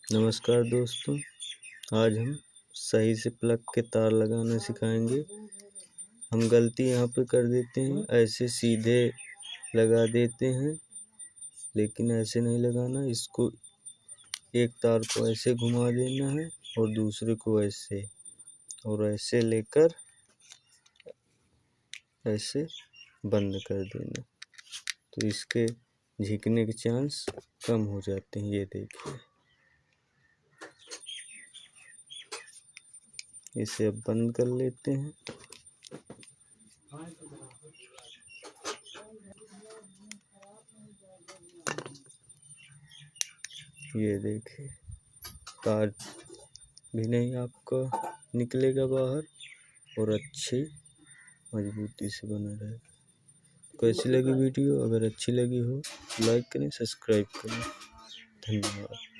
नमस्कार दोस्तों, आज हम सही से प्लग के तार लगाना सिखाएंगे। हम गलती यहाँ पे कर देते हैं, ऐसे सीधे लगा देते हैं, लेकिन ऐसे नहीं लगाना। इसको एक तार को ऐसे घुमा देना है और दूसरे को ऐसे और ऐसे लेकर ऐसे बंद कर देना, तो इसके झिकने के चांस कम हो जाते हैं। ये देखिए, इसे अब बंद कर लेते हैं। ये देखिए, तार भी नहीं आपका निकलेगा बाहर और अच्छी मजबूती से बना रहेगा। कैसी लगी वीडियो? अगर अच्छी लगी हो लाइक करें, सब्सक्राइब करें। धन्यवाद।